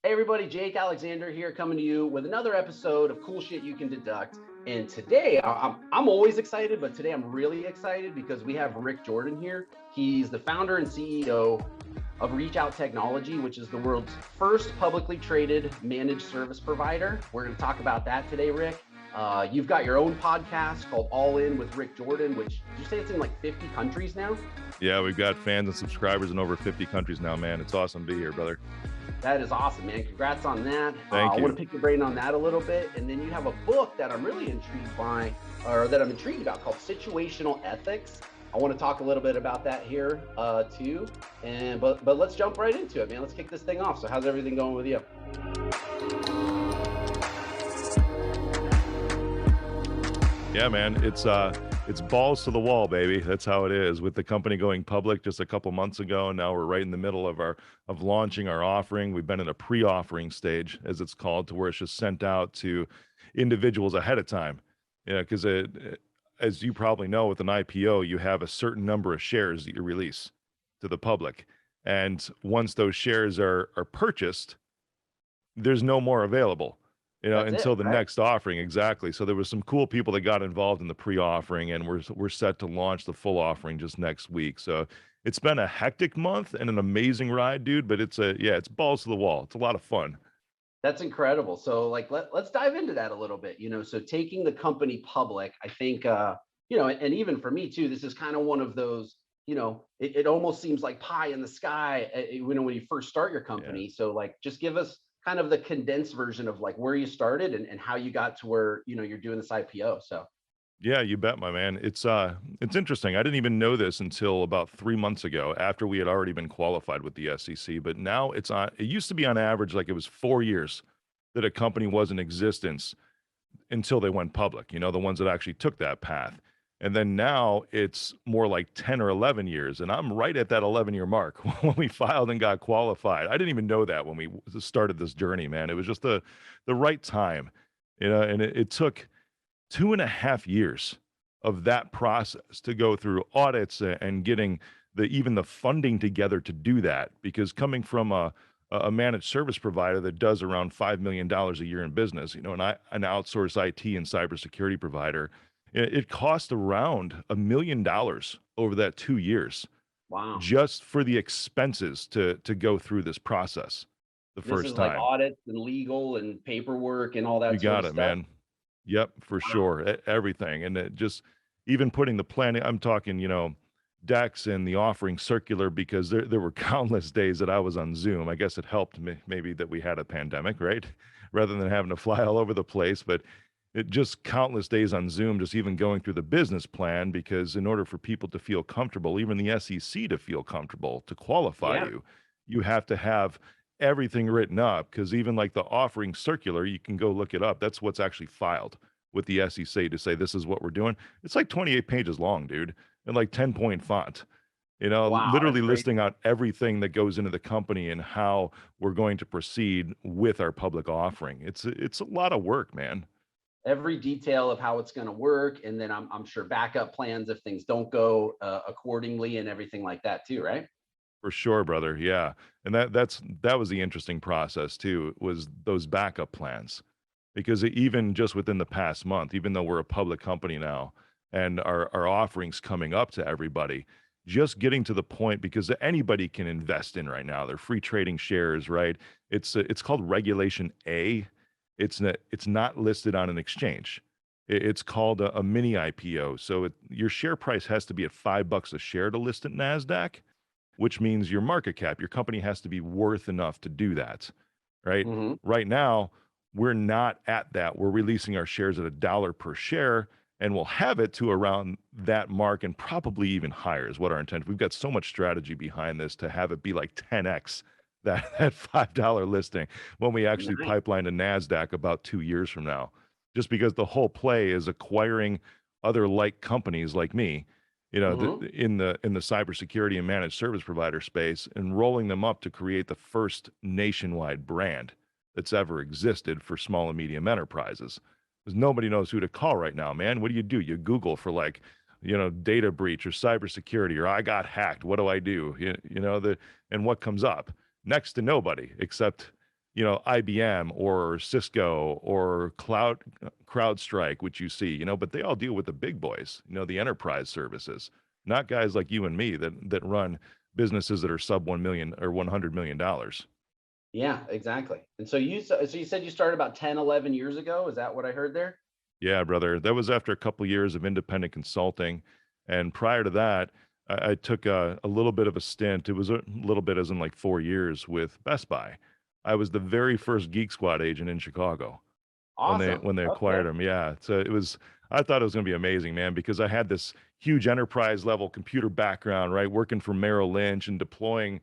Hey everybody, Jake Alexander here coming to you with another episode of Cool Shit You Can Deduct. And today, I'm always excited, but today I'm really excited because we have Rick Jordan here. He's the founder and CEO of Reach Out Technology, which is the world's first publicly traded managed service provider. We're going to talk about that today, Rick. You've got your own podcast called All In with Rick Jordan, which did you say it's in like 50 countries now? Yeah, we've got fans and subscribers in over 50 countries now, man. It's awesome to be here, brother. That is awesome, man. Congrats on that. Thank you. I want to pick your brain on that a little bit. And then you have a book that I'm really intrigued by, or that I'm intrigued about, called Situational Ethics. I want to talk a little bit about that here too. But let's jump right into it, man. Let's kick this thing off. So how's everything going with you? Yeah, man. It's balls to the wall, baby. That's how it is. With the company going public just a couple months ago, and now we're right in the middle of launching our offering. We've been in a pre-offering stage, as it's called, to where it's just sent out to individuals ahead of time. Yeah, because as you probably know, with an IPO, you have a certain number of shares that you release to the public, and once those shares are purchased, there's no more available. Until the next offering. Exactly. So there was some cool people that got involved in the pre-offering, and we're set to launch the full offering just next week. So it's been a hectic month and an amazing ride, dude, but it's balls to the wall. It's a lot of fun. That's incredible. So let's dive into that a little bit. So taking the company public, I think and even for me too, this is kind of one of those, it almost seems like pie in the sky, when you first start your company. Yeah. So just give us kind of the condensed version of where you started and how you got to where you're doing this IPO. So yeah, you bet, my man. It's interesting. I didn't even know this until about 3 months ago, after we had already been qualified with the SEC. But now it used to be on average it was 4 years that a company was in existence until they went public, the ones that actually took that path. And then now it's more like 10 or 11 years. And I'm right at that 11-year mark when we filed and got qualified. I didn't even know that when we started this journey, man. It was just the right time, and it took 2.5 years of that process to go through audits and getting even the funding together to do that. Because coming from a managed service provider that does around $5 million a year in business, and an outsourced IT and cybersecurity provider, it cost around $1 million over that 2 years. Wow. Just for the expenses to go through this process the first time. Like audits and legal and paperwork and all that. You got it, man. Yep, for sure. Everything. And it just, even putting the planning, I'm talking, decks and the offering circular, because there were countless days that I was on Zoom. I guess it helped maybe that we had a pandemic, right? Rather than having to fly all over the place. But it just countless days on Zoom, just even going through the business plan, because in order for people to feel comfortable, even the SEC to feel comfortable, to qualify you have to have everything written up. Because even like the offering circular, you can go look it up. That's what's actually filed with the SEC to say this is what we're doing. It's like 28 pages long, dude, and like 10-point font. Wow, literally listing out everything that goes into the company and how we're going to proceed with our public offering. It's a lot of work, man. Every detail of how it's going to work, and then I'm sure backup plans if things don't go accordingly, and everything like that too, right? For sure, brother. Yeah, and that was the interesting process too, was those backup plans, because even just within the past month, even though we're a public company now and our offerings coming up to everybody, just getting to the point, because anybody can invest in right now. They're free trading shares, right? It's called Regulation A. It's not listed on an exchange. It's called a mini IPO. So your share price has to be at $5 a share to list at NASDAQ, which means your market cap, your company has to be worth enough to do that, right? Mm-hmm. Right now, we're not at that. We're releasing our shares at $1 per share, and we'll have it to around that mark and probably even higher is what our intent. We've got so much strategy behind this to have it be like 10x that $5 listing when we actually pipeline to NASDAQ about 2 years from now, just because the whole play is acquiring other like companies like me, in the cybersecurity and managed service provider space, and rolling them up to create the first nationwide brand that's ever existed for small and medium enterprises. Because nobody knows who to call right now, man. What do? You Google for data breach or cybersecurity, or I got hacked. What do I do? And what comes up? Next to nobody, except IBM or Cisco or CrowdStrike, which you see, but they all deal with the big boys, the enterprise services, not guys like you and me that run businesses that are sub 1 million or $100 million. Yeah, exactly. And so you said you started about 10, 11 years ago. Is that what I heard there? Yeah, brother. That was after a couple years of independent consulting. And prior to that, I took a little bit of a stint. It was a little bit as in like 4 years with Best Buy. I was the very first Geek Squad agent in Chicago when they Awesome. when they acquired Okay. them. Yeah. So I thought it was gonna be amazing, man, because I had this huge enterprise level computer background, right? Working for Merrill Lynch and deploying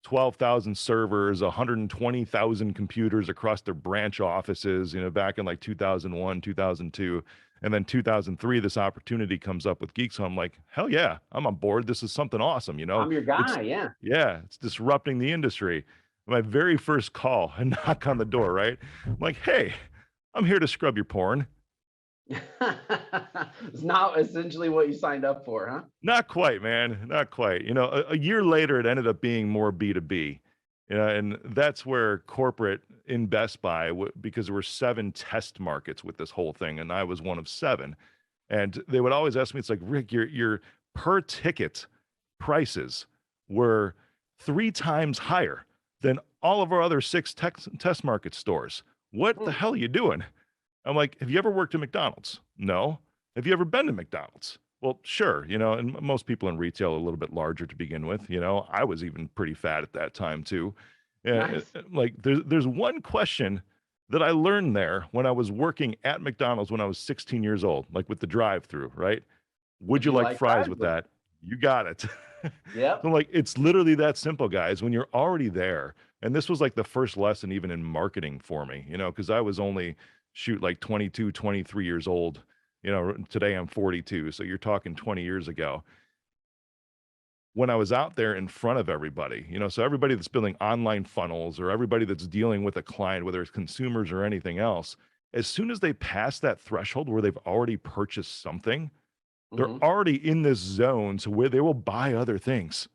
12,000 servers, 120,000 computers across their branch offices, back in like 2001, 2002. And then 2003, this opportunity comes up with Geeks. So I'm like, hell yeah, I'm on board. This is something awesome. I'm your It's, guy. Yeah. yeah, it's disrupting the industry. My very first call, I knock on the door, right? I'm like, hey, I'm here to scrub your porn. It's not essentially what you signed up for, huh? Not quite, man. Not quite. A year later, it ended up being more B2B. And that's where corporate in Best Buy, because there were 7 test markets with this whole thing, and I was one of 7. And they would always ask me, it's like, Rick, your per ticket prices were 3 times higher than all of our other 6 test market stores. What the Hmm. hell are you doing? I'm like, have you ever worked at McDonald's? No. Have you ever been to McDonald's? Well, sure, and most people in retail are a little bit larger to begin with. I was even pretty fat at that time too. Nice. Like there's one question that I learned there when I was working at McDonald's when I was 16 years old, like with the drive-through, right? Would Would you you like like fries fries with with that? You got it. Yep. So like it's literally that simple, guys. When you're already there, and this was like the first lesson even in marketing for me, because I was only shoot like 22, 23 years old. Today I'm 42, so you're talking 20 years ago. When I was out there in front of everybody, so everybody that's building online funnels or everybody that's dealing with a client, whether it's consumers or anything else, as soon as they pass that threshold where they've already purchased something, they're Hmm. already in this zone to where they will buy other things.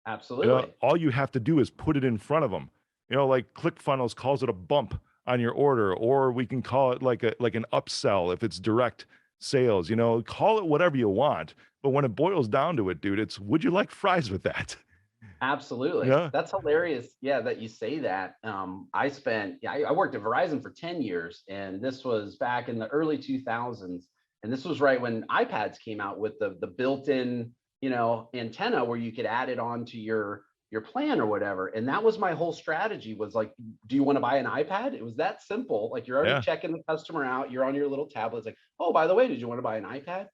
Absolutely. All you have to do is put it in front of them. Like ClickFunnels calls it a bump on your order, or we can call it like an upsell if it's direct sales. Call it whatever you want. But when it boils down to it, dude, it's would you like fries with that? Absolutely. Yeah. That's hilarious. Yeah, that you say that. I worked at Verizon for 10 years, and this was back in the early 2000s. And this was right when iPads came out with the built-in, antenna where you could add it onto your plan or whatever. And that was my whole strategy was like, do you want to buy an iPad? It was that simple. Like you're already Yeah. checking the customer out. You're on your little tablet. It's like, oh, by the way, did you want to buy an iPad?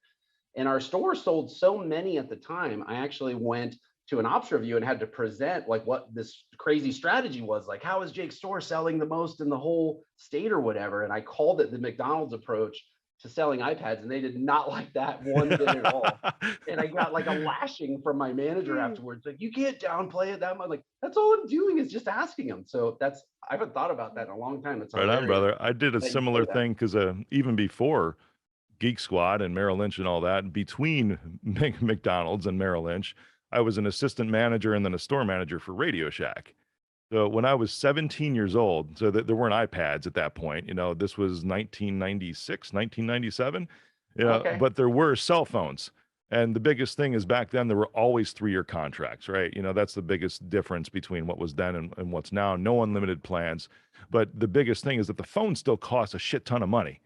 And our store sold so many at the time, I actually went to an ops review and had to present like what this crazy strategy was. Like, how is Jake's store selling the most in the whole state or whatever? And I called it the McDonald's approach to selling iPads, and they did not like that one bit at all. And I got like a lashing from my manager afterwards. Like, you can't downplay it that much. Like, that's all I'm doing is just asking them. So I haven't thought about that in a long time. It's Right on, hilarious brother. I did a that you say similar that. thing because even before Geek Squad and Merrill Lynch and all that, between McDonald's and Merrill Lynch, I was an assistant manager and then a store manager for Radio Shack. So when I was 17 years old, so that there weren't iPads at that point, this was 1996, 1997, Okay. but there were cell phones. And the biggest thing is back then there were always 3-year contracts, right? That's the biggest difference between what was then and what's now. No unlimited plans. But the biggest thing is that the phone still costs a shit ton of money.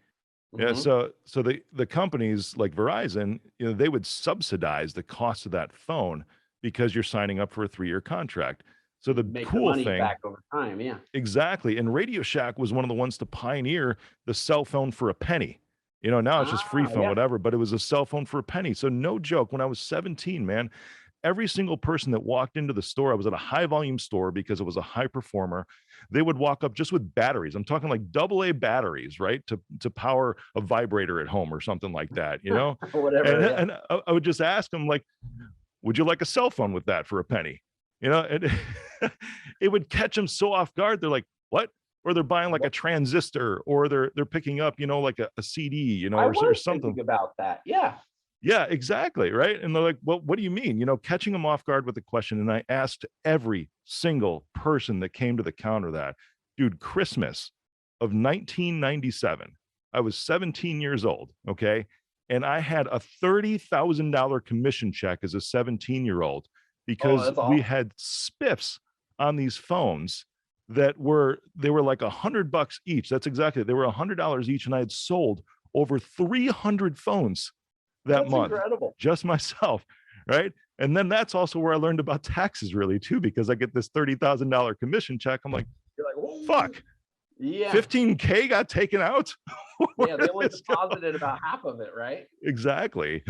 Yeah, Hmm. so the companies like Verizon, they would subsidize the cost of that phone because you're signing up for a 3-year contract. So the Make the cool money thing, back over time. Yeah. exactly, and Radio Shack was one of the ones to pioneer the cell phone for a penny. Now it's Ah, just free phone, yeah. whatever, but it was a cell phone for a penny. So no joke, when I was 17, man, every single person that walked into the store, I was at a high volume store because it was a high performer. They would walk up just with batteries. I'm talking like double A batteries, right? To power a vibrator at home or something like that. Whatever. Yeah. And I would just ask them like, would you like a cell phone with that for a penny? And it would catch them so off guard. They're like, what? Or they're buying like a What transistor, or they're picking up, like a CD, I or was something. thinking about that. Yeah. Yeah, exactly. Right. And they're like, well, what do you mean? Catching them off guard with the question. And I asked every single person that came to the counter that, dude, Christmas of 1997. I was 17 years old, okay? And I had a $30,000 commission check as a 17-year-old Oh, because that's we awesome. had spiffs on these phones that they were like $100 each. That's exactly. They were $100 each, and I had sold over 300 phones that That's month, incredible. just myself, right? And then that's also where I learned about taxes really too, because I get this $30,000 commission check. I'm like, You're like, whoa. fuck, Yeah. 15K got taken out. Where Yeah. They did only this go? deposited about half of it, right? Exactly.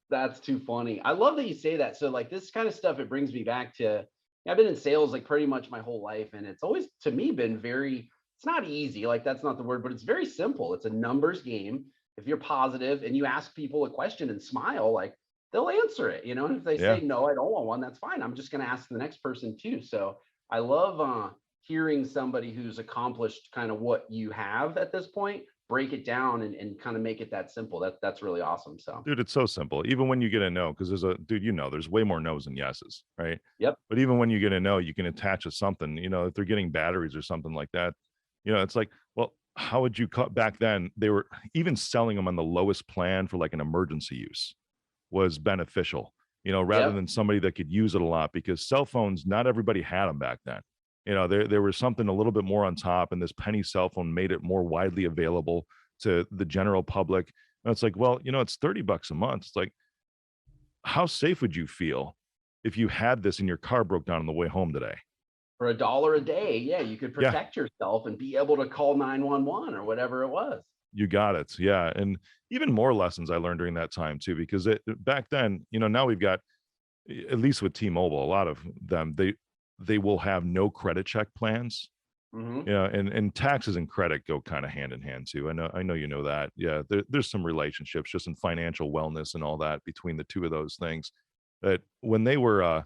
That's too funny. I love that you say that. So like this kind of stuff, it brings me back to I've been in sales like pretty much my whole life. And it's always to me been very, it's not easy, like that's not the word, but it's very simple. It's a numbers game. If you're positive and you ask people a question and smile, like they'll answer it, And if they say Yeah. no, I don't want one, that's fine. I'm just gonna ask the next person too. So I love hearing somebody who's accomplished kind of what you have at this point, break it down and kind of make it that simple. That's really awesome. So Dude, it's so simple. Even when you get a no, because there's way more no's than yeses, right? yep. But even when you get a no, you can attach to something, if they're getting batteries or something like that, it's like, well, how would you cut back then? They were even selling them on the lowest plan for like an emergency use was beneficial, rather Yep. than somebody that could use it a lot, because cell phones, not everybody had them back then. There was something a little bit more on top, and this penny cell phone made it more widely available to the general public. And it's like, well, it's $30 a month. It's like, how safe would you feel if you had this and your car broke down on the way home today? For $1 a day, yeah, you could Yeah, protect yourself and be able to call 911 or whatever it was. you got it. Yeah. And even more lessons I learned during that time too, because back then, now we've got, at least with T-Mobile, a lot of them, they will have no credit check plans. Hmm. Yeah, and taxes and credit go kind of hand in hand too. I know you know that. Yeah, there's some relationships just in financial wellness and all that between the two of those things. That when they were,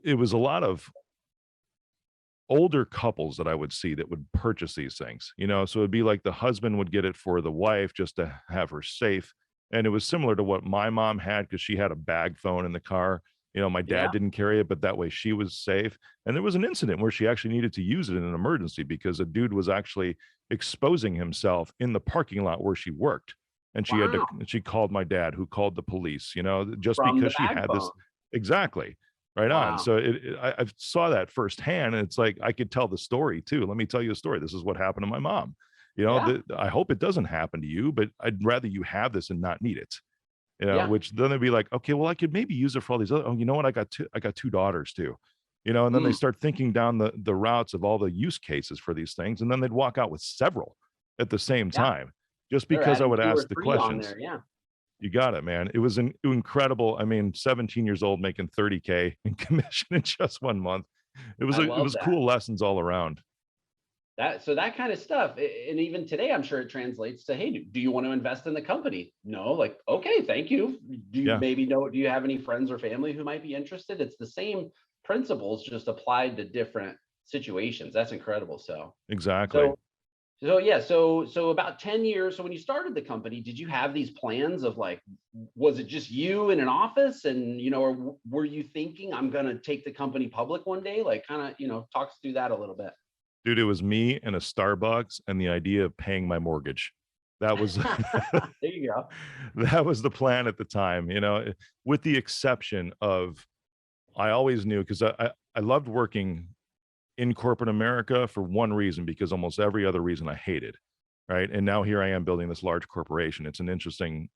it was a lot of older couples that I would see that would purchase these things. So it'd be like the husband would get it for the wife just to have her safe, and it was similar to what my mom had because she had a bag phone in the car. My dad Yeah. didn't carry it, but that way she was safe. And there was an incident where she actually needed to use it in an emergency because a dude was actually exposing himself in the parking lot where she worked. And Wow. she called my dad, who called the police, just From the because she bag had this. phone. Exactly. Right on. Wow. So I saw that firsthand, and it's like I could tell the story too. Let me tell you a story. This is what happened to my mom. Yeah. I hope it doesn't happen to you, but I'd rather you have this and not need it. Yeah. Which then they'd be like, okay, well, I could maybe use it for all these other. Oh, you know what? I got two daughters too. And then they Mm. start thinking down the routes of all the use cases for these things, and then they'd walk out with several at the same Yeah. time, just They're because I adding would two or ask the three on questions. there. Yeah. You got it, man. It was incredible. I mean, 17 years old making 30K in commission in just 1 month. I It love was that. cool lessons all around. That kind of stuff. And even today, I'm sure it translates to, hey, do you want to invest in the company? No, like, okay, thank you. Do you Yeah, maybe know, do you have any friends or family who might be interested? It's the same principles, just applied to different situations. That's incredible. exactly. So So yeah, so about 10 years. So when you started the company, did you have these plans of like, was it just you in an office and or were you thinking I'm gonna take the company public one day? Like kind of, talk us through that a little bit. Dude, it was me and a Starbucks and the idea of paying my mortgage. That was There you go. that was the plan at the time, with the exception of I always knew because I loved working in corporate America for one reason, because almost every other reason I hated. Right. And now here I am building this large corporation. It's an interesting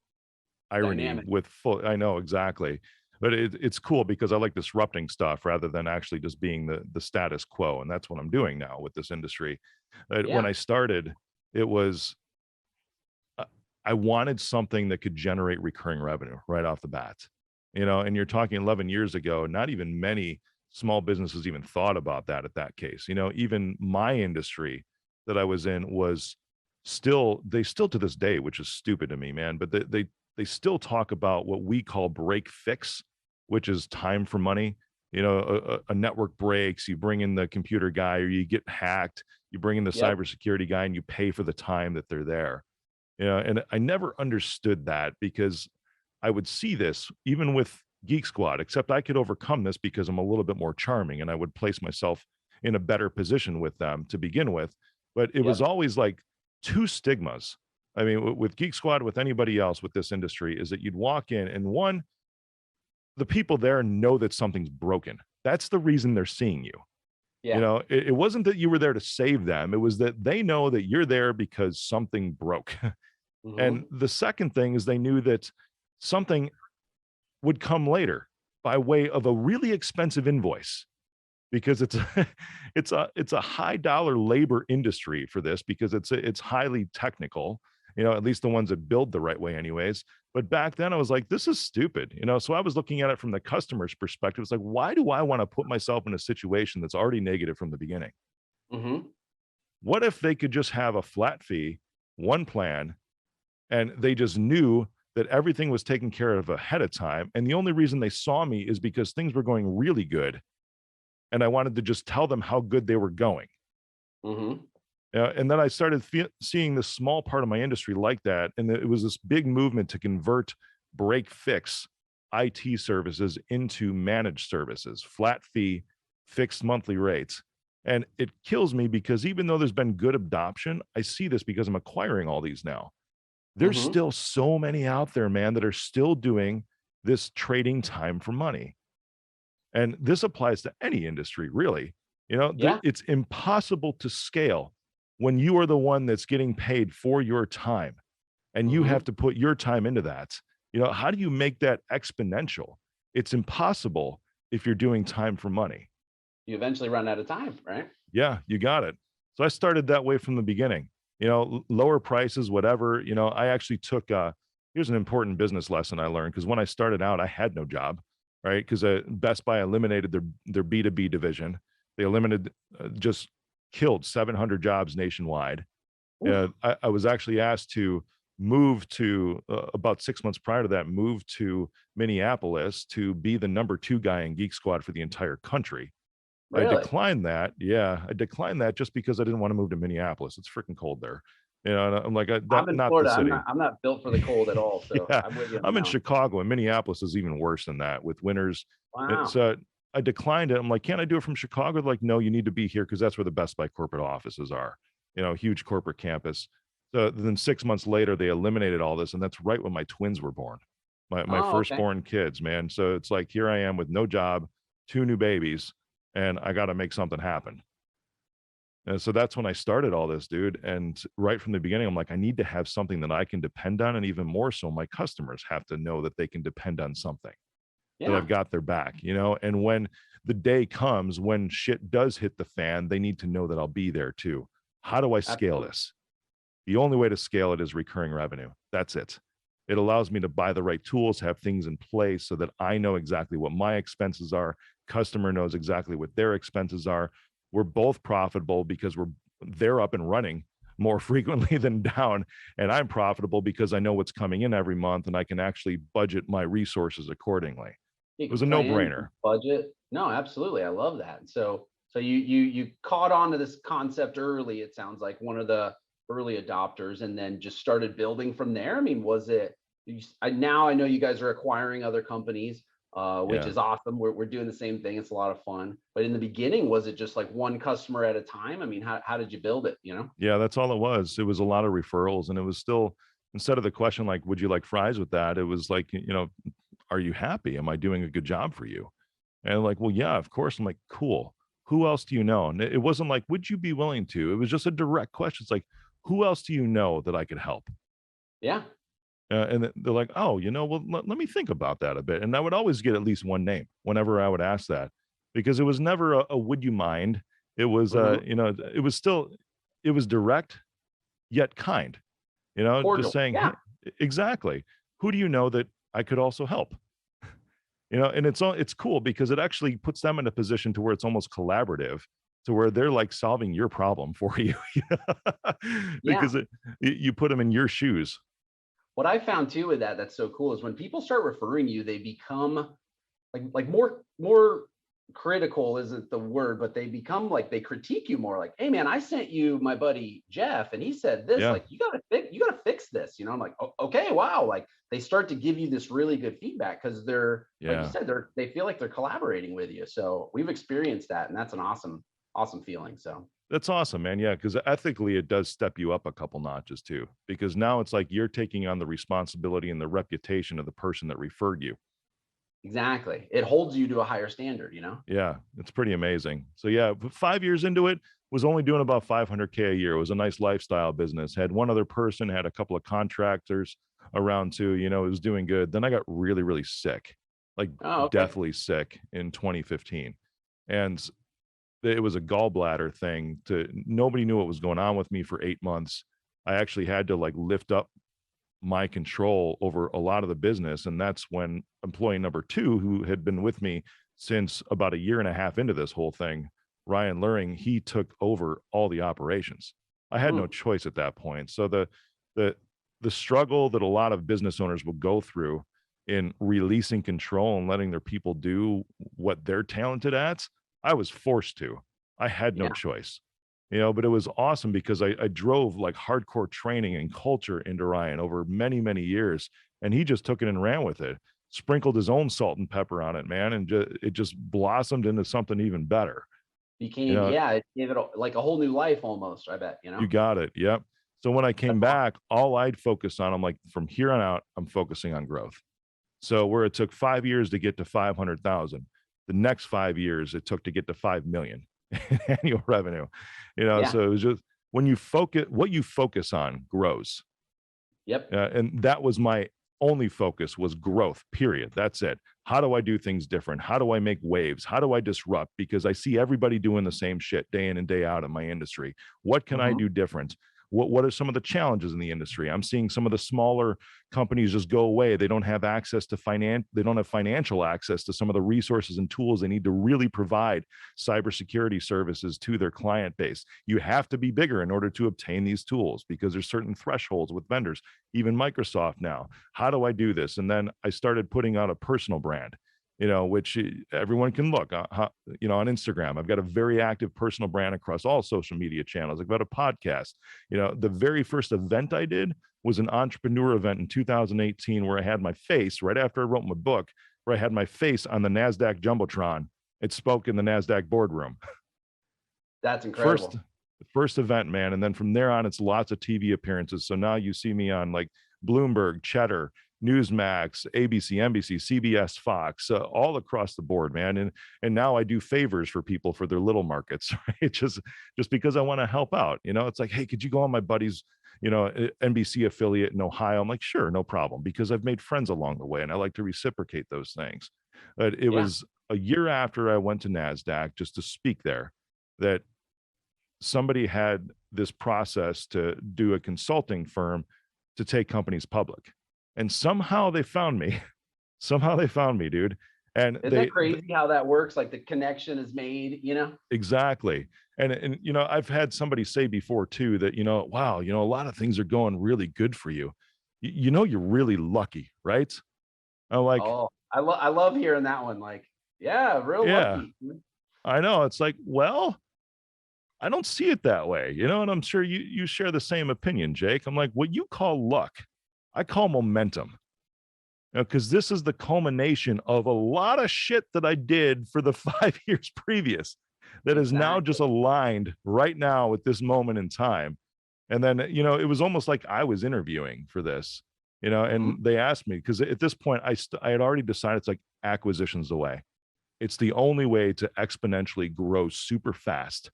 irony Dynamic. with full. I know exactly. But it's cool because I like disrupting stuff rather than actually just being the status quo. And that's what I'm doing now with this industry. When Yeah. I started, it was uh, I wanted something that could generate recurring revenue right off the bat. And you're talking 11 years ago, not even many small businesses even thought about that at that case. Even my industry that I was in was they still to this day, which is stupid to me, man, but they still talk about what we call break fix, which is time for money. A network breaks, you bring in the computer guy, or you get hacked, you bring in the Yep. cybersecurity guy, and you pay for the time that they're there. And I never understood that because I would see this even with Geek Squad, except I could overcome this because I'm a little bit more charming and I would place myself in a better position with them to begin with. But it was Yep. always like two stigmas. I mean, with Geek Squad, with anybody else with this industry, is that you'd walk in and one, the people there know that something's broken. That's the reason they're seeing you. You Yeah. know, it wasn't that you were there to save them. It was that they know that you're there because something broke. And Hmm. the second thing is they knew that something would come later by way of a really expensive invoice, because it's it's a high dollar labor industry for this, because it's highly technical, you know, at least the ones that build the right way anyways. But back then I was like, this is stupid, you know. So I was looking at it from the customer's perspective. It's like, why do I want to put myself in a situation that's already negative from the beginning? Hmm. What if they could just have a flat fee, one plan, and they just knew that everything was taken care of ahead of time, and the only reason they saw me is because things were going really good, and I wanted to just tell them how good they were going. Hmm. And then I started seeing this small part of my industry like that, and it was this big movement to convert break fix IT services into managed services, flat fee, fixed monthly rates. And it kills me because even though there's been good adoption, I see this because I'm acquiring all these now. There's Hmm. still so many out there, man, that are still doing this trading time for money. And this applies to any industry, really. You know, Yeah. it's impossible to scale when you are the one that's getting paid for your time and you have Hmm. to put your time into that. You know, how do you make that exponential? It's impossible if you're doing time for money. You eventually run out of time, right? Yeah, you got it. So I started that way from the beginning. You know, lower prices, whatever. You know, I actually took. Here's an important business lesson I learned, because when I started out, I had no job, right? Because Best Buy eliminated their B2B division. They eliminated, just killed 700 jobs nationwide. Oof. I was actually asked to move to, about 6 months prior to that, move to Minneapolis to be the number two guy in Geek Squad for the entire country. I Really? declined that. Yeah, I declined that just because I didn't want to move to Minneapolis. It's freaking cold there. You know, and I'm like, I'm in not the Florida. I'm not. city. I'm not built for the cold at all. So Yeah, I'm with you on I'm in that one. Chicago, and Minneapolis is even worse than that with winters. Wow. So I declined it. I'm like, can't I do it from Chicago? They're like, no, you need to be here because that's where the Best Buy corporate offices are. You know, huge corporate campus. So then 6 months later, they eliminated all this, and that's right when my twins were born, my Oh, okay. firstborn kids, man. So it's like, here I am with no job, two new babies, and I got to make something happen. And so that's when I started all this, dude. And right from the beginning, I'm like, I need to have something that I can depend on. And even more so, my customers have to know that they can depend on something, that Yeah. I've got their back, you know? And when the day comes, when shit does hit the fan, they need to know that I'll be there too. How do I scale Absolutely. this? The only way to scale it is recurring revenue. That's it. It allows me to buy the right tools, have things in place so that I know exactly what my expenses are. Customer knows exactly what their expenses are. We're both profitable because they're up and running more frequently than down. And I'm profitable because I know what's coming in every month and I can actually budget my resources accordingly. You It was can a plan, you no-brainer. can budget. No, absolutely. I love that. So you caught on to this concept early. It sounds like one of the early adopters, and then just started building from there. I mean, was it? Now I know you guys are acquiring other companies, which Yeah. is awesome. We're doing the same thing. It's a lot of fun. But in the beginning, was it just like one customer at a time? I mean, how did you build it? You know? Yeah, that's all it was. It was a lot of referrals, and it was still, instead of the question like, "Would you like fries with that?" It was like, you know, "Are you happy? Am I doing a good job for you?" And like, "Well, yeah, of course." I'm like, "Cool. Who else do you know?" And it wasn't like, "Would you be willing to?" It was just a direct question. It's like, "Who else do you know that I could help?" Yeah. And they're like, "Oh, you know, well, let me think about that a bit." And I would always get at least one name whenever I would ask that, because it was never a "Would you mind?" It was, Hmm. you know, it was still, it was direct yet kind. You know, just Cordial. saying, Yeah. "Hey," exactly. "Who do you know that I could also help?" You know, and it's cool because it actually puts them in a position to where it's almost collaborative, to where they're like solving your problem for you, Yeah. because you put them in your shoes. What I found too with that that's so cool is when people start referring you, they become like more critical isn't the word, but they become like they critique you more. Like, hey man, I sent you my buddy Jeff, and he said this. Yeah, Like, you gotta fix this. You know, I'm like, okay, wow. Like they start to give you this really good feedback because they're like you yeah. said, they feel like they're collaborating with you. So we've experienced that, and that's an awesome. awesome feeling. So That's awesome, man. Yeah, because ethically, it does step you up a couple notches too. Because now it's like you're taking on the responsibility and the reputation of the person that referred you. exactly. It holds you to a higher standard, you know? Yeah, it's pretty amazing. So yeah, 5 years into it, was only doing about 500K a year. It was a nice lifestyle business. Had one other person, had a couple of contractors around too. You know, it was doing good. Then I got really, really sick, like Oh, okay. deathly sick in 2015, and it was a gallbladder thing. Nobody knew what was going on with me for 8 months. I actually had to like lift up my control over a lot of the business. And that's when employee number two, who had been with me since about a year and a half into this whole thing, Ryan Luring, he took over all the operations. I had no Hmm. choice at that point. So the the struggle that a lot of business owners will go through in releasing control and letting their people do what they're talented at, I was forced to. I had no Yeah. choice. But it was awesome because I drove like hardcore training and culture into Ryan over many, many years. And he just took it and ran with it, sprinkled his own salt and pepper on it, man. And it just blossomed into something even better. You Became, know, yeah, it gave it like a whole new life almost, I bet, you you know? got it. Yep. So when I came That's awesome. back, all I'd focus on, I'm like, from here on out, I'm focusing on growth. So where it took 5 years to get to 500,000, the next 5 years it took to get to 5 million in annual revenue. Yeah. So it was just when you focus, what you focus on grows. Yep. And that was my only focus, was growth, period. That's it. How do I do things different? How do I make waves? How do I disrupt? Because I see everybody doing the same shit day in and day out in my industry. What can I Hmm. do different? What are some of the challenges in the industry? I'm seeing some of the smaller companies just go away. They don't have access to they don't have financial access to some of the resources and tools they need to really provide cybersecurity services to their client base. You have to be bigger in order to obtain these tools because there's certain thresholds with vendors, even Microsoft now. How do I do this? And then I started putting out a personal brand, which everyone can look, on Instagram. I've got a very active personal brand across all social media channels. I've got a podcast. The very first event I did was an entrepreneur event in 2018 where I had my face right after I wrote my book, where I had my face on the NASDAQ Jumbotron. It spoke in the NASDAQ boardroom. That's First incredible. first event, man. And then from there on, it's lots of TV appearances. So now you see me on like Bloomberg, Cheddar, Newsmax, ABC, NBC, CBS, Fox, all across the board, man. And now I do favors for people for their little markets, right? Just because I want to help out. It's like, hey, could you go on my buddy's, NBC affiliate in Ohio? I'm like, sure, no problem, because I've made friends along the way, and I like to reciprocate those things. But it Yeah. was a year after I went to NASDAQ just to speak there that somebody had this process to do a consulting firm to take companies public. And somehow they found me. Somehow they found me, dude. And Isn't that crazy how that works? Like the connection is made, you know? exactly. And I've had somebody say before too that, wow, a lot of things are going really good for you. You're really lucky, right? I'm like, Oh, I love hearing that one. Like, yeah, real yeah, lucky. I know. It's like, well, I don't see it that way, and I'm sure you share the same opinion, Jake. I'm like, what you call luck, I call momentum. Because this is the culmination of a lot of shit that I did for the 5 years previous that is now just Exactly. aligned right now at this moment in time. And then, it was almost like I was interviewing for this, Mhm. and they asked me, because at this point I had already decided it's like acquisitions away. It's the only way to exponentially grow super fast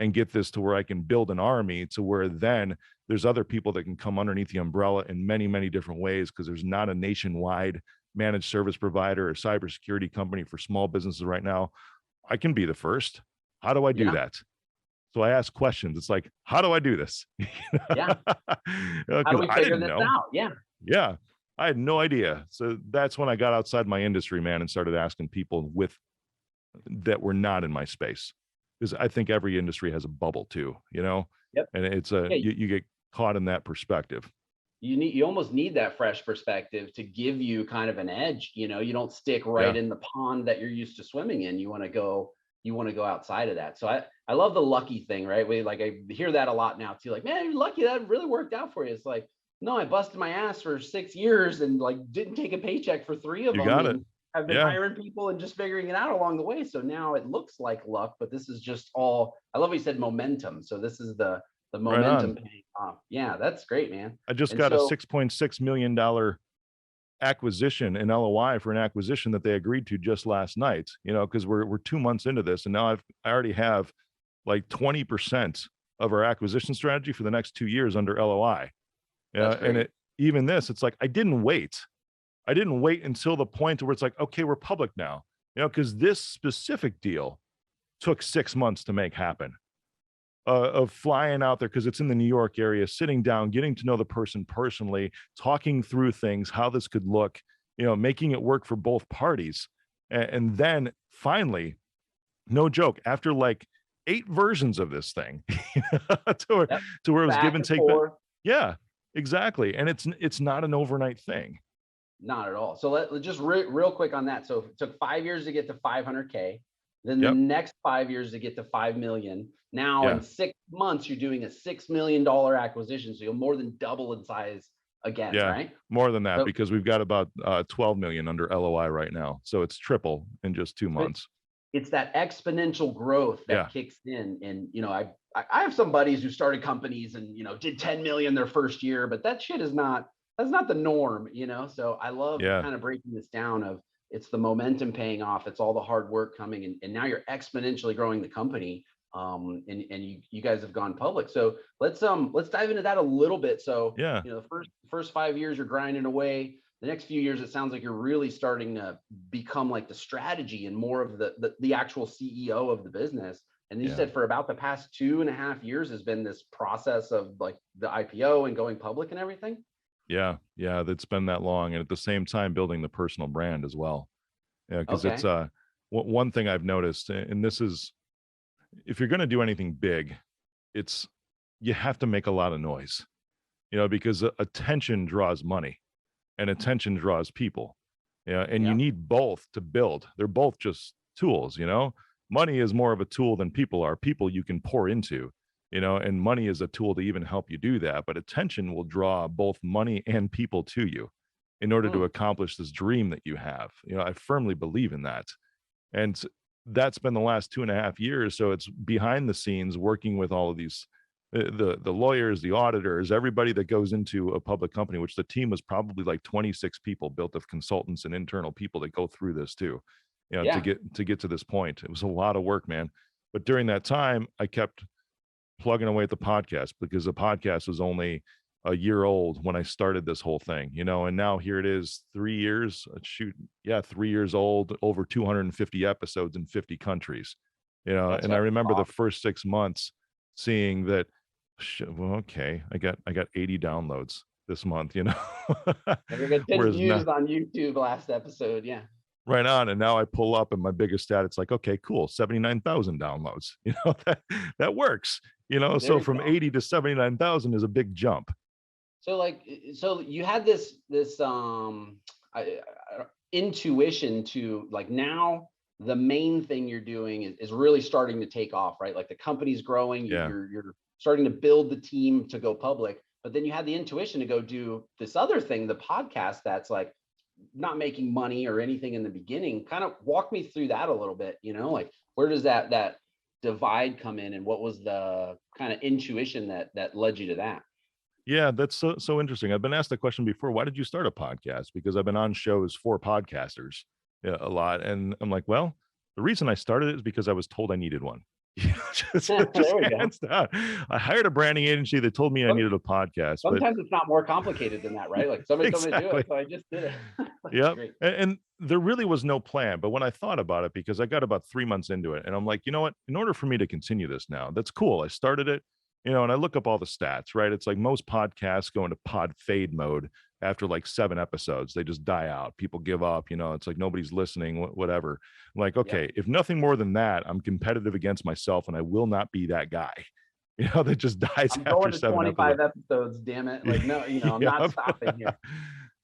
and get this to where I can build an army to where then there's other people that can come underneath the umbrella in many, many different ways, because there's not a nationwide managed service provider or cybersecurity company for small businesses right now. I can be the first. How do I do Yeah. that? So I ask questions. It's like, how do I do this? Yeah. How do Because we I figure didn't this know. out? Yeah. Yeah, I had no idea. So that's when I got outside my industry, man, and started asking people that were not in my space, because I think every industry has a bubble too, Yep. and it's Yeah. you get caught in that perspective. You almost need that fresh perspective to give you kind of an edge. You don't stick right Yeah, in the pond that you're used to swimming in. You want to go outside of that. So I love the lucky thing, right? I hear that a lot now too. Like, man, you're lucky that really worked out for you. It's like, no, I busted my ass for 6 years and like didn't take a paycheck for three of you them. got it. And I've been Yeah. hiring people and just figuring it out along the way. So now it looks like luck, but this is just all, I love what you said, momentum. So this is the Right momentum on. paying off. Yeah, that's great, man. I just And got a so $6.6 million acquisition in LOI for an acquisition that they agreed to just last night, because we're 2 months into this, and now I already have like 20% of our acquisition strategy for the next 2 years under LOI. that's And great. even this, it's like I didn't wait. I didn't wait until the point where it's like, okay, we're public now, because this specific deal took 6 months to make happen. Of flying out there because it's in the New York area, sitting down, getting to know the person personally, talking through things, how this could look, making it work for both parties. And then finally, no joke, after like 8 versions of this thing, to where, Yep. to where it was give Back and and take. But forth. yeah, exactly. And it's not an overnight thing. Not at all. So let's just real quick on that. So it took 5 years to get to 500K. Then the Yep. next 5 years to get to 5 million. Now Yeah. in 6 months, you're doing a $6 million acquisition. So you'll more than double in size again, Yeah. right? More than that, So because we've got about 12 million under LOI right now. So it's triple in just 2 months. it's that exponential growth Yeah. that kicks in. And I have some buddies who started companies and did 10 million their first year, but that shit is not, that's not the norm. So I love Yeah. kind of breaking this down of, it's the momentum paying off, it's all the hard work coming, and now you're exponentially growing the company. And you guys have gone public, so let's dive into that a little bit. So Yeah. the first 5 years you're grinding away. The next few years, it sounds like you're really starting to become like the strategy and more of the actual CEO of the business. And you Yeah. said for about the past 2.5 years has been this process of like the IPO and going public and everything. Yeah, yeah, that's been that long, and at the same time building the personal brand as well. Yeah, because it's Okay. one thing I've noticed, and this is, if you're going to do anything big, it's you have to make a lot of noise, because attention draws money, and attention draws people. Yeah, and you Yeah. need both to build. They're both just tools. Money is more of a tool than people are. People you can pour into, and money is a tool to even help you do that. But attention will draw both money and people to you in order to Hmm. accomplish this dream that you have. I firmly believe in that. And that's been the last 2.5 years. So it's behind the scenes working with all of these the lawyers, the auditors, everybody that goes into a public company, which the team was probably like 26 people built of consultants and internal people that go through this too, to Yeah. get to this point. It was a lot of work, man. But during that time, I kept plugging away at the podcast because the podcast was only a year old when I started this whole thing, and now here it is 3 years, 3 years old, over 250 episodes in 50 countries, That's and I remember the awesome. first 6 months seeing that, well, okay, I got 80 downloads this month, And we got 10 whereas now, views on YouTube last episode. Yeah. right on, and now I pull up and my biggest stat, it's like, okay, cool, 79,000 downloads, that works, There so you from go. 80 to 79,000 is a big jump. So you had this intuition to like, now the main thing you're doing is really starting to take off, right? Like the company's growing, Yeah. you're starting to build the team to go public, but then you had the intuition to go do this other thing, the podcast, that's like not making money or anything in the beginning. Kind of walk me through that a little bit, like where does that divide come in, and what was the kind of intuition that led you to that? Yeah, that's so interesting. I've been asked the question before, why did you start a podcast? Because I've been on shows for podcasters, yeah, a lot. And I'm like, well, the reason I started it is because I was told I needed one. Just There we go. hands down. I hired a branding agency that told me I needed a podcast, but Sometimes it's not more complicated than that, right? Like somebody told me to do exactly. it, so I just did it. That's Yep. great. And there really was no plan. But when I thought about it, because I got about 3 months into it, and I'm like, you know what? In order for me to continue this now, that's cool. I started it, and I look up all the stats, right? It's like most podcasts go into pod fade mode after like 7 episodes. They just die out. People give up, it's like nobody's listening, whatever. I'm like, Yep. okay, if nothing more than that, I'm competitive against myself and I will not be that guy, that just dies I'm after going to 7 episodes. 25 episodes, damn it. Like, no, I'm not Yep. stopping here.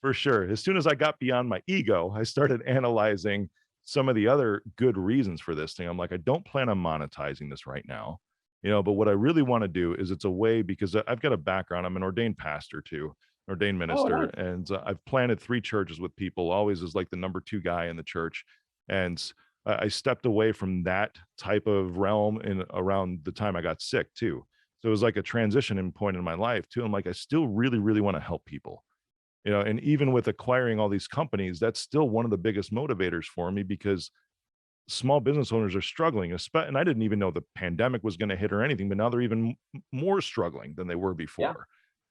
For sure. As soon as I got beyond my ego, I started analyzing some of the other good reasons for this thing. I'm like, I don't plan on monetizing this right now, but what I really want to do is it's a way, because I've got a background. I'm an ordained pastor too. ordained Oh, minister, nice. and I've planted 3 churches with people, always as like the number 2 guy in the church. And I stepped away from that type of realm in around the time I got sick too. So it was like a transition point in my life too. I'm like, I still really, really want to help people. And even with acquiring all these companies, that's still one of the biggest motivators for me because small business owners are struggling, and I didn't even know the pandemic was going to hit or anything, but now they're even more struggling than they were Yeah. before.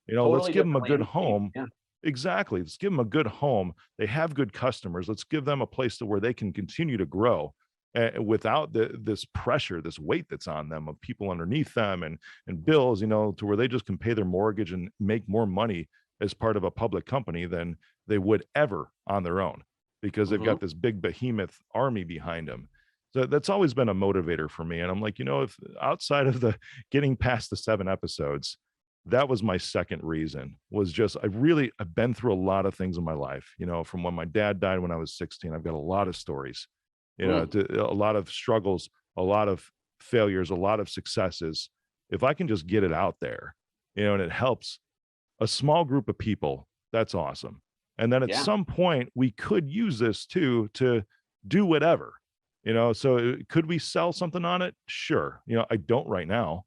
Let's Totally give them a different good landscape. home. Yeah. Exactly. Let's give them a good home. They have good customers. Let's give them a place to where they can continue to grow without this pressure, this weight that's on them of people underneath them and bills, to where they just can pay their mortgage and make more money as part of a public company than they would ever on their own because they've Hmm. got this big behemoth army behind them. So that's always been a motivator for me. And I'm like, if outside of the getting past the 7 episodes, that was my second reason was just I've been through a lot of things in my life, from when my dad died when I was 16. I've got a lot of stories, Mm. a lot of struggles, a lot of failures, a lot of successes. If I can just get it out there, and it helps a small group of people, that's awesome. And then at Yeah. some point, we could use this too to do whatever, So could we sell something on it? Sure. I don't right now.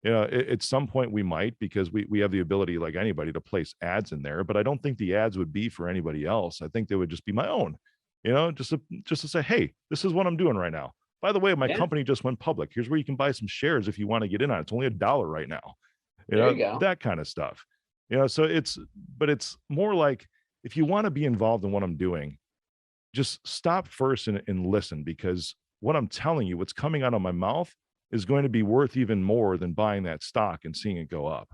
At some point we might because we have the ability, like anybody, to place ads in there. But I don't think the ads would be for anybody else. I think they would just be my own. Just to say, hey, this is what I'm doing right now. By the way, my Yeah. company just went public. Here's where you can buy some shares if you want to get in on it. It's only $1 right now. There you go. That kind of stuff. So it's more like if you want to be involved in what I'm doing, just stop first and listen because what I'm telling you, what's coming out of my mouth is going to be worth even more than buying that stock and seeing it go up.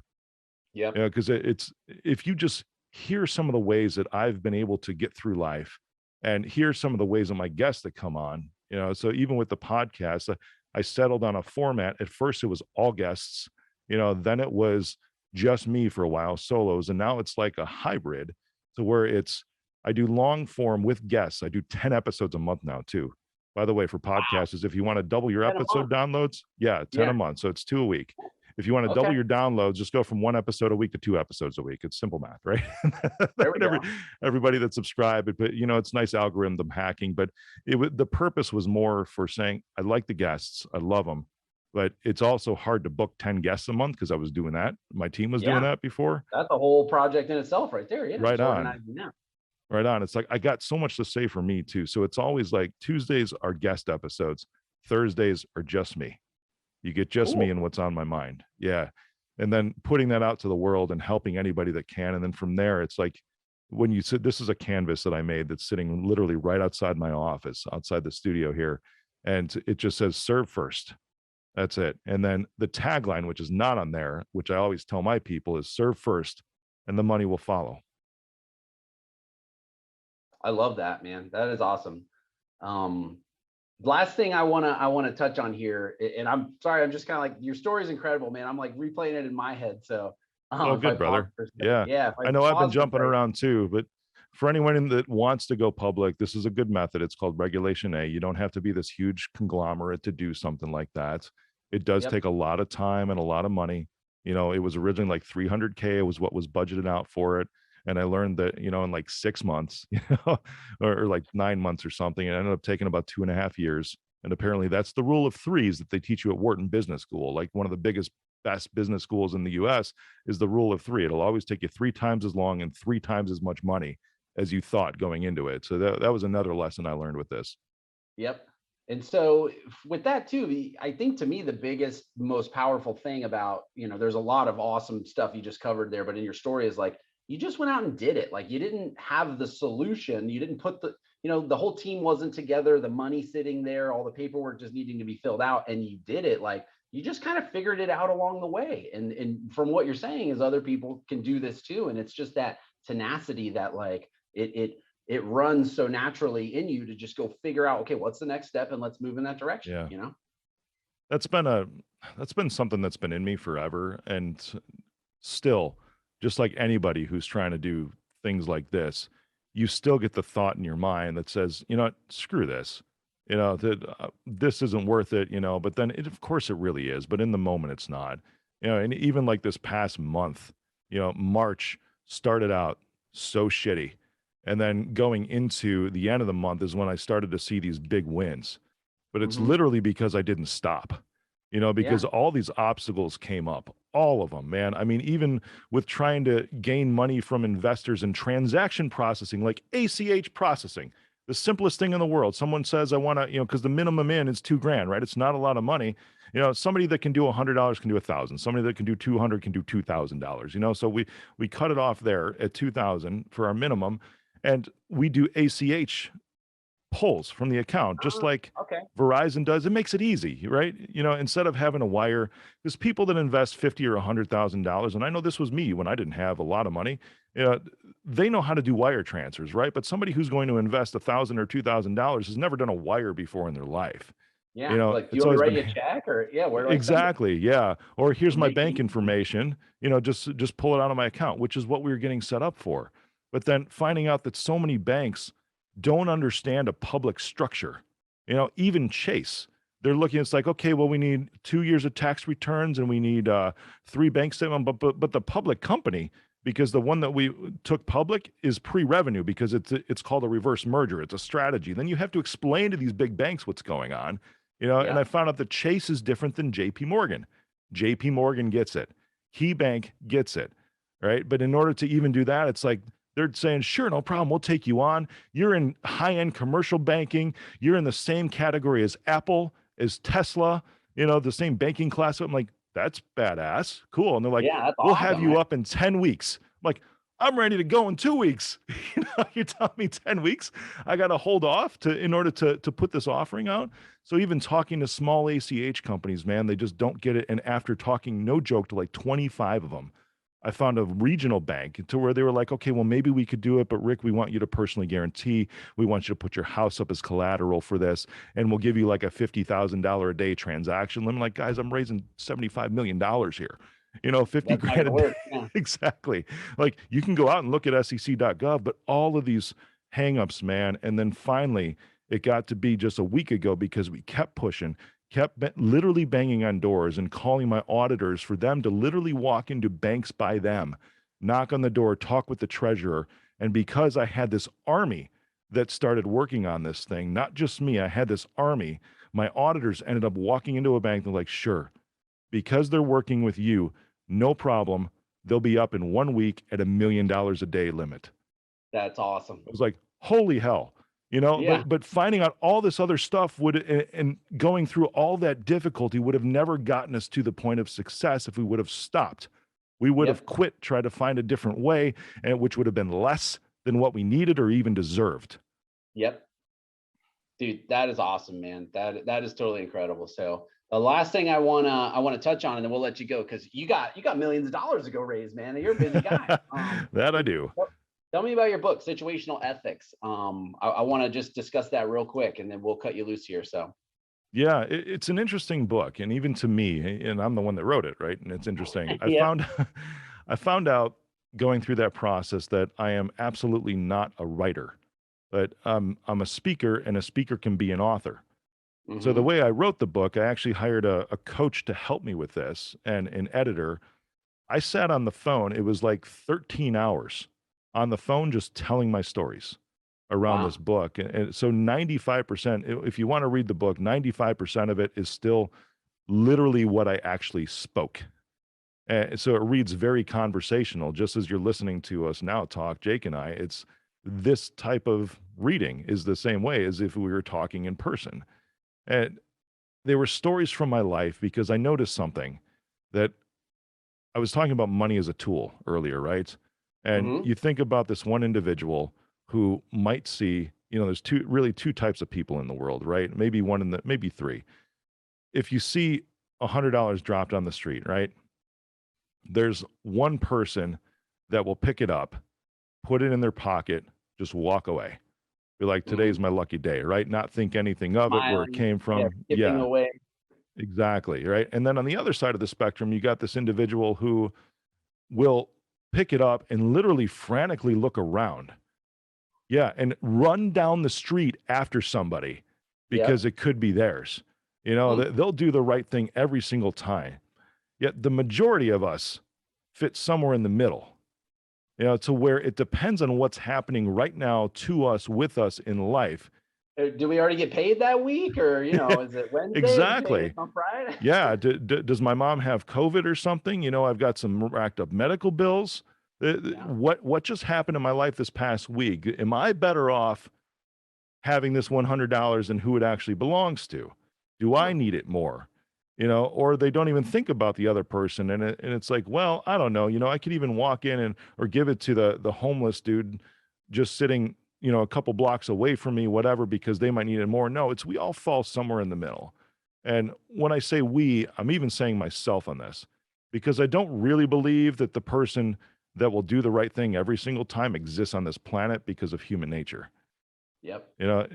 Yep. Because it's if you just hear some of the ways that I've been able to get through life and hear some of the ways of my guests that come on, so even with the podcast, I settled on a format. At first, it was all guests, then it was just me for a while, solos, and now it's like a hybrid to where I do long form with guests. I do 10 episodes a month now, too. By the way, for Wow. podcasts, is if you want to double your 10 a episode month. downloads, yeah, 10 a Yeah. month. So it's 2 a week. If you want to double Okay. your downloads, just go from 1 episode a week to 2 episodes a week. It's simple math, right? There we And go. everybody that subscribed, but it's nice algorithm hacking. But the purpose was more for saying I like the guests, I love them, but it's also hard to book 10 guests a month because I was doing that. My team was doing Yeah. that before. That's a whole project in itself right there. Yeah. Right Just on. organizing now. Right on. It's like I got so much to say for me too. So it's always like Tuesdays are guest episodes, Thursdays are just me. You get just me Cool. and what's on my mind. Yeah. And then putting that out to the world and helping anybody that can. And then from there, it's like when you said this is a canvas that I made that's sitting literally right outside my office, outside the studio here. And it just says serve first. That's it. And then the tagline, which is not on there, which I always tell my people, is serve first and the money will follow. I love that, man. That is awesome. Um, Last thing I wanna touch on here, and I'm sorry, I'm just kind of like your story is incredible, man. I'm like replaying it in my head. So Oh, if I good, pause brother. for a second, Yeah. yeah, if I I know I've been pause for a jumping second, around too, but for anyone that wants to go public, this is a good method. It's called Regulation A. You don't have to be this huge conglomerate to do something like that. It does yep, take a lot of time and a lot of money. It was originally like 300K was what was budgeted out for it. And I learned that, in like 6 months, or like 9 months or something, it ended up taking about 2.5 years. And apparently that's the rule of threes that they teach you at Wharton Business School, like one of the biggest, best business schools in the US is the rule of three. It'll always take you 3 times as long and 3 times as much money as you thought going into it. So that was another lesson I learned with this. yep. And so with that too, I think to me the biggest, most powerful thing about, there's a lot of awesome stuff you just covered there, but in your story is like you just went out and did it. Like you didn't have the solution. You didn't put the whole team wasn't together, the money sitting there, all the paperwork just needing to be filled out, and you did it. Like you just kind of figured it out along the way. And from what you're saying is other people can do this too. And it's just that tenacity that like it runs so naturally in you to just go figure out, okay, what's the next step and let's move in that direction, Yeah. you know? That's been a that's been something that's been in me forever. And still, just like anybody who's trying to do things like this, you still get the thought in your mind that says, what, screw this. That this isn't worth it, but then of course it really is, but in the moment it's not. And even like this past month, March started out so shitty. And then going into the end of the month is when I started to see these big wins. But it's Hmm. literally because I didn't stop, Yeah. because all these obstacles came up, all of them, man. I mean, even with trying to gain money from investors and transaction processing, like ACH processing, the simplest thing in the world. Someone says, I want to, because the minimum in is $2,000, right? It's not a lot of money. Somebody that can do $100 can do 1,000. Somebody that can do 200 can do $2,000. So we cut it off there at 2,000 for our minimum, and we do ACH pulls from the account, just like Okay. Verizon does. It makes it easy, right? Instead of having a wire, there's people that invest 50 or $100,000, and I know this was me when I didn't have a lot of money. Uh, they know how to do wire transfers, right? But somebody who's going to invest $1,000 or $2,000 has never done a wire before in their life. Yeah. Like, do you It's want me to always write been you a check, or yeah, where do I send it? exactly, yeah. Or here's We'll my make it bank easy. information. Just pull it out of my account, which is what we were getting set up for. But then finding out that so many banks don't understand a public structure. Even Chase, they're looking. It's like, okay, well, we need 2 years of tax returns and we need 3 bank statements. But the public company, because the one that we took public is pre-revenue, because it's called a reverse merger. It's a strategy. Then you have to explain to these big banks what's going on. And Yeah. I found out that Chase is different than JP Morgan. JP Morgan gets it. KeyBank gets it, right? But in order to even do that, it's like they're saying, sure, no problem, we'll take you on. You're in high-end commercial banking. You're in the same category as Apple, as Tesla, the same banking class. I'm like, that's badass. Cool. And they're like, Yeah. That's we'll have awesome, you man. up in 10 weeks. I'm like, I'm ready to go in 2 weeks. You're telling me 10 weeks? I got to hold off in order to put this offering out. So even talking to small ACH companies, man, they just don't get it. And after talking, no joke, to like 25 of them, I found a regional bank to where they were like, okay, well, maybe we could do it, but Rick, we want you to personally guarantee. We want you to put your house up as collateral for this, and we'll give you like a $50,000 a day transaction limit. Like, guys, I'm raising $75 million here. 50 That's not grand gonna a day. work. Yeah. Exactly. Like, you can go out and look at sec.gov, but all of these hangups, man. And then finally, it got to be just a week ago because we kept pushing, literally banging on doors and calling my auditors for them to literally walk into banks by them, knock on the door, talk with the treasurer. And because I had this army that started working on this thing, not just me, I had this army, my auditors ended up walking into a bank and they're like, sure, because they're working with you, no problem. They'll be up in 1 week at $1 million a day limit. That's awesome. I was like, holy hell. Yeah. But finding out all this other stuff would, and going through all that difficulty would have never gotten us to the point of success if we would have stopped. We would have Yep. quit, tried to find a different way, and which would have been less than what we needed or even deserved. Yep. Dude, that is awesome, man. That is totally incredible. So the last thing I wanna touch on, and then we'll let you go, because you got millions of dollars to go raise, man. And you're a busy guy. That I do. Tell me about your book, Situational Ethics. I want to just discuss that real quick, and then we'll cut you loose here. So Yeah, it's an interesting book, and even to me, and I'm the one that wrote it, right? And it's interesting. I yeah. found I found out going through that process that I am absolutely not a writer, but I'm a speaker, and a speaker can be an author. So the Hmm. way I wrote the book, I actually hired a coach to help me with this and an editor. I sat on the phone. It was like 13 hours on the phone just telling my stories around this Wow. book. And so 95%, if you want to read the book, 95% of it is still literally what I actually spoke. So it reads very conversational, just as you're listening to us now talk, Jake and I. It's this type of reading is the same way as if we were talking in person. And they were stories from my life because I noticed something that I was talking about money as a tool earlier, right? And Hmm. you think about this one individual who might see, there's really two types of people in the world, right? Maybe maybe three. If you see $100 dropped on the street, right? There's one person that will pick it up, put it in their pocket, just walk away. Be like, today's Hmm. my lucky day, right? Not think anything of it, where it Smiling. came Yeah. from. Skipping Yeah, away. exactly, right? And then on the other side of the spectrum, you got this individual who will pick it up and literally frantically look around. Yeah, and run down the street after somebody because Yep. it could be theirs. Mm. They'll do the right thing every single time. Yet the majority of us fit somewhere in the middle. to where it depends on what's happening right now to us, with us in life. Do we already get paid that week, or is it Wednesday? Are we paying us Exactly. on Friday? Yeah. Does my mom have COVID or something? I've got some racked up medical bills. Yeah. What just happened in my life this past week? Am I better off having this $100 and who it actually belongs to? Do I Huh. need it more? Or they don't even think about the other person. And it's like, well, I don't know. I could even walk in or give it to the homeless dude just sitting, a couple blocks away from me, whatever, because they might need it more. No, we all fall somewhere in the middle. And when I say we, I'm even saying myself on this, because I don't really believe that the person that will do the right thing every single time exists on this planet because of human nature. Yep. you know,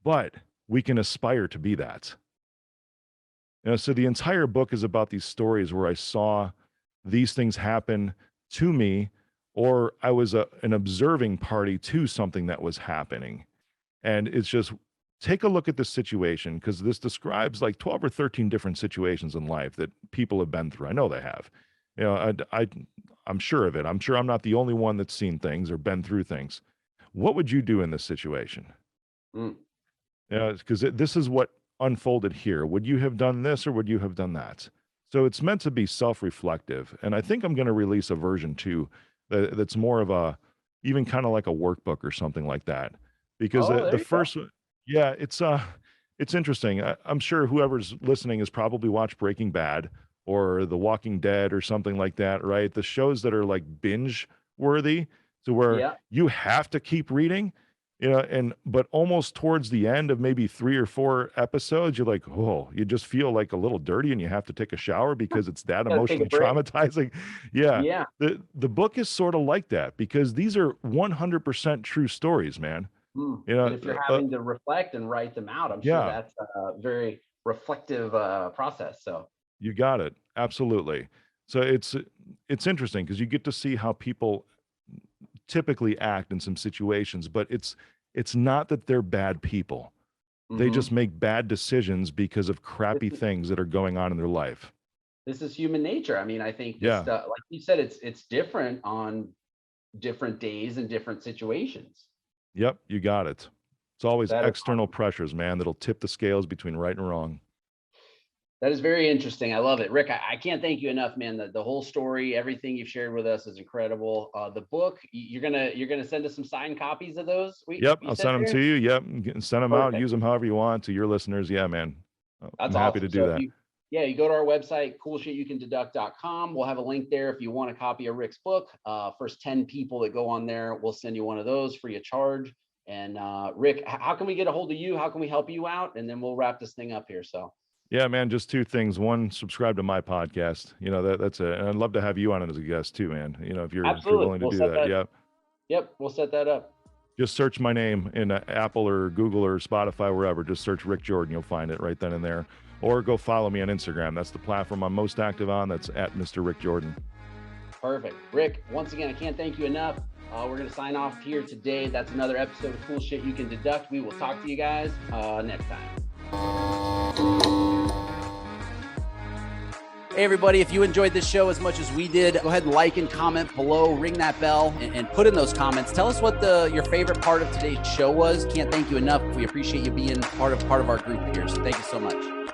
but we can aspire to be that. So the entire book is about these stories where I saw these things happen to me, or I was an observing party to something that was happening. And it's just take a look at this situation, because this describes like 12 or 13 different situations in life that people have been through. I know they have. I'm sure of it. I'm sure I'm not the only one that's seen things or been through things. What would you do in this situation? Mm. Because this is what unfolded here. Would you have done this or would you have done that? So it's meant to be self-reflective. And I think I'm going to release a version 2 that's more of even kind of like a workbook or something like that. Because Oh, there the you go. first one, yeah, it's interesting. I'm sure whoever's listening has probably watched Breaking Bad or The Walking Dead or something like that, right? The shows that are like binge worthy, to where Yeah. you have to keep reading. But almost towards the end of maybe 3 or 4 episodes, you're like, oh, you just feel like a little dirty and you have to take a shower because it's that Gotta take a emotionally break. traumatizing. Yeah. Yeah. The book is sort of like that, because these are 100% true stories, man. Mm. You And know, if you're uh, having to reflect and write them out, I'm sure yeah, that's a very reflective process. So you got it. Absolutely. So it's interesting because you get to see how people typically act in some situations, but it's not that they're bad people. They just mhm. make bad decisions because of this crappy is things that are going on in their life. this is human nature. I mean, I think this Yeah. stuff, like you said, it's different on different days and different situations. Yep, you got it. It's always That is external pressures, man, that'll tip the scales between right and wrong. that is very interesting. I love it, Rick. I can't thank you enough, man. The whole story, everything you've shared with us is incredible. The book, you're gonna send us some signed copies of those. Yep, You I'll said send them to there. you. Yep, send them out, Perfect. use them however you want to your listeners. Yeah, man. That's I'm happy to awesome. do So if that. you go to our website, coolshitYouCanDeduct.com. We'll have a link there if you want a copy of Rick's book. First 10 people that go on there, we'll send you one of those free of charge. And Rick, how can we get a hold of you? How can we help you out? And then we'll wrap this thing up here. So Yeah, man, just 2 things. One, subscribe to my podcast. That's it. And I'd love to have you on as a guest too, man. If you're absolutely, willing to we'll do set that. that. Yeah. Yep, we'll set that up. Just search my name in Apple or Google or Spotify, wherever. Just search Rick Jordan. You'll find it right then and there. Or go follow me on Instagram. That's the platform I'm most active on. That's at Mr. Rick Jordan. Perfect. Rick, once again, I can't thank you enough. We're going to sign off here today. That's another episode of Cool Shit You Can Deduct. We will talk to you guys next time. Hey, everybody, if you enjoyed this show as much as we did, go ahead and like and comment below, ring that bell, and put in those comments. Tell us what your favorite part of today's show was. Can't thank you enough. We appreciate you being part of our group here. So thank you so much.